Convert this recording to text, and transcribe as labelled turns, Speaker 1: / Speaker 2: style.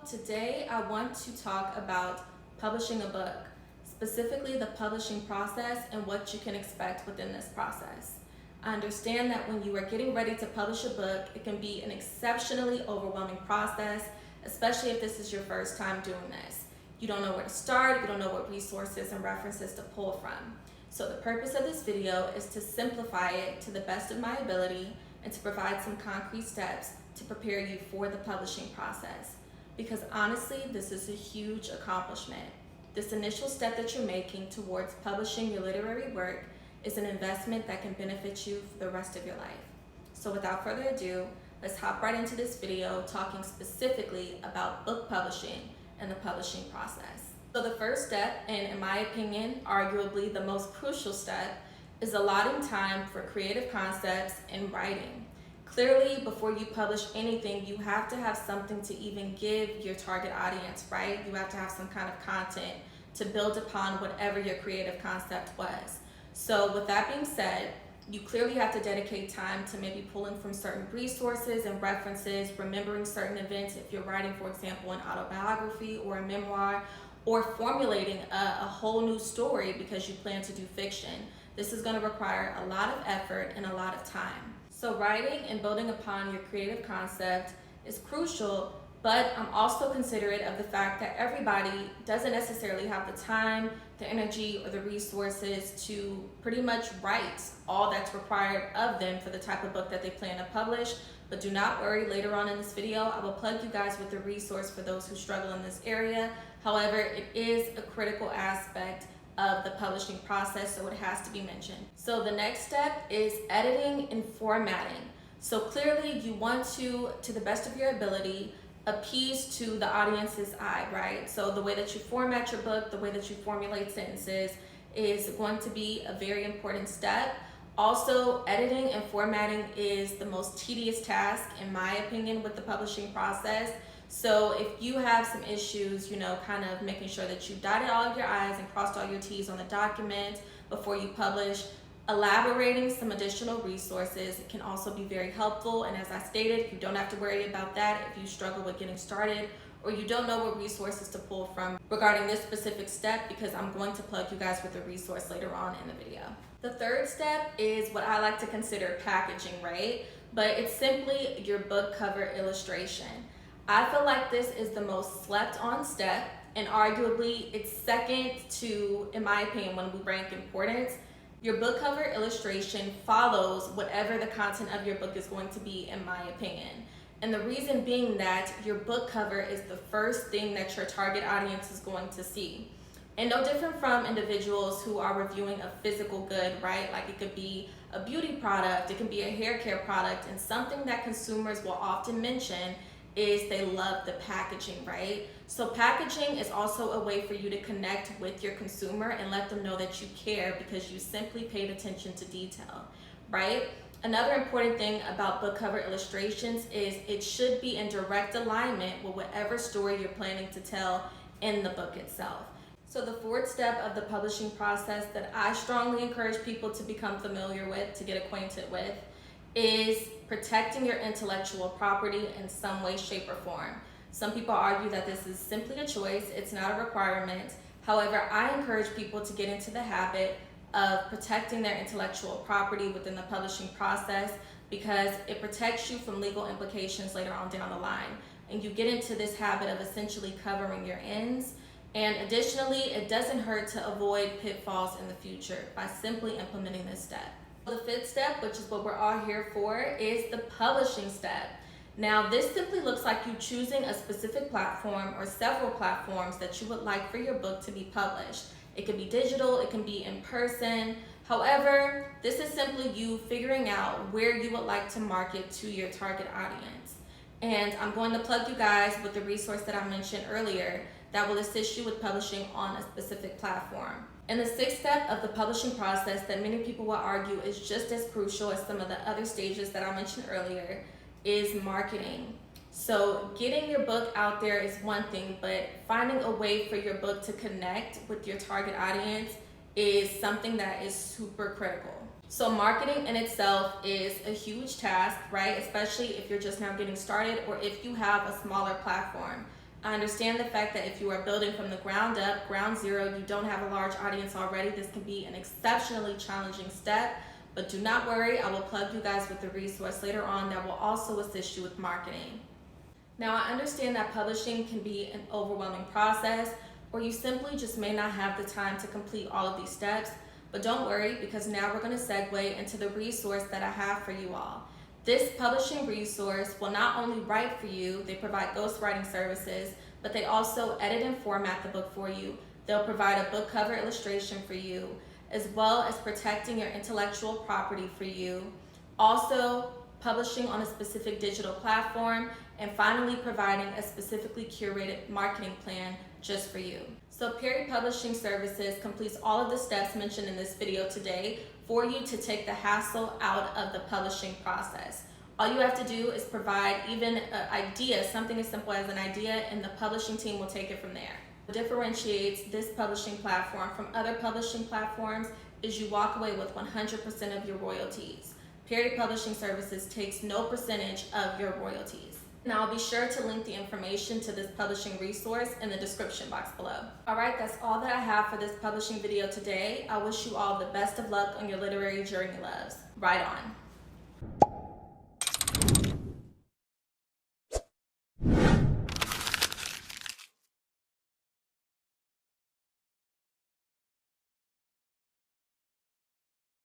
Speaker 1: Today I want to talk about publishing a book, specifically the publishing process and what you can expect within this process. I understand that when you are getting ready to publish a book, it can be an exceptionally overwhelming process, especially if this is your first time doing this. You don't know where to start, you don't know what resources and references to pull from. So the purpose of this video is to simplify it to the best of my ability and to provide some concrete steps to prepare you for the publishing process. Because honestly, this is a huge accomplishment. This initial step that you're making towards publishing your literary work is an investment that can benefit you for the rest of your life. So without further ado, let's hop right into this video talking specifically about book publishing and the publishing process. So the first step, and in my opinion, arguably the most crucial step, is allotting time for creative concepts and writing. Clearly, before you publish anything, you have to have something to even give your target audience, right? You have to have some kind of content to build upon whatever your creative concept was. So with that being said, you clearly have to dedicate time to maybe pulling from certain resources and references, remembering certain events if you're writing, for example, an autobiography or a memoir, or formulating a whole new story because you plan to do fiction. This is going to require a lot of effort and a lot of time. So writing and building upon your creative concept is crucial, but I'm also considerate of the fact that everybody doesn't necessarily have the time, the energy, or the resources to pretty much write all that's required of them for the type of book that they plan to publish. But do not worry, later on in this video, I will plug you guys with a resource for those who struggle in this area. However, it is a critical aspect of the publishing process, so it has to be mentioned. So the next step is editing and formatting. So clearly you want to the best of your ability, appease to the audience's eye, right? So the way that you format your book, the way that you formulate sentences is going to be a very important step. Also, editing and formatting is the most tedious task, in my opinion, with the publishing process. So if you have some issues, kind of making sure that you dotted all of your I's and crossed all your T's on the document before you publish, elaborating some additional resources can also be very helpful. And as I stated, you don't have to worry about that if you struggle with getting started or you don't know what resources to pull from regarding this specific step, because I'm going to plug you guys with a resource later on in the video. The third step is what I like to consider packaging, right? But it's simply your book cover illustration. I feel like this is the most slept on step, and arguably it's second to, in my opinion, when we rank importance. Your book cover illustration follows whatever the content of your book is going to be, in my opinion. And the reason being that your book cover is the first thing that your target audience is going to see. And no different from individuals who are reviewing a physical good, right? Like it could be a beauty product, it can be a hair care product, and something that consumers will often mention is they love the packaging, right? So packaging is also a way for you to connect with your consumer and let them know that you care because you simply paid attention to detail, right? Another important thing about book cover illustrations is it should be in direct alignment with whatever story you're planning to tell in the book itself. So the fourth step of the publishing process that I strongly encourage people to become familiar with, to get acquainted with, is protecting your intellectual property in some way, shape, or form. Some people argue that this is simply a choice, it's not a requirement. However, I encourage people to get into the habit of protecting their intellectual property within the publishing process because it protects you from legal implications later on down the line. And you get into this habit of essentially covering your ends. And additionally, it doesn't hurt to avoid pitfalls in the future by simply implementing this step. The fifth step, which is what we're all here for, is the publishing step. Now, this simply looks like you choosing a specific platform or several platforms that you would like for your book to be published. It can be digital, it can be in person. However, this is simply you figuring out where you would like to market to your target audience. And I'm going to plug you guys with the resource that I mentioned earlier that will assist you with publishing on a specific platform. And the sixth step of the publishing process that many people will argue is just as crucial as some of the other stages that I mentioned earlier is marketing. So getting your book out there is one thing, but finding a way for your book to connect with your target audience is something that is super critical. So marketing in itself is a huge task, right? Especially if you're just now getting started or if you have a smaller platform. I understand the fact that if you are building from the ground up, ground zero, you don't have a large audience already, this can be an exceptionally challenging step, but do not worry, I will plug you guys with a resource later on that will also assist you with marketing. Now, I understand that publishing can be an overwhelming process, or you simply just may not have the time to complete all of these steps, but don't worry, because now we're going to segue into the resource that I have for you all. This publishing resource will not only write for you, they provide ghostwriting services, but they also edit and format the book for you. They'll provide a book cover illustration for you, as well as protecting your intellectual property for you, also publishing on a specific digital platform, and finally providing a specifically curated marketing plan just for you. So Perry Publishing Services completes all of the steps mentioned in this video today for you to take the hassle out of the publishing process. All you have to do is provide even an idea, something as simple as an idea, and the publishing team will take it from there. What differentiates this publishing platform from other publishing platforms is you walk away with 100% of your royalties. Perry Publishing Services takes no percentage of your royalties. Now I'll be sure to link the information to this publishing resource in the description box below. Alright, that's all that I have for this publishing video today. I wish you all the best of luck on your literary journey, loves. Right on.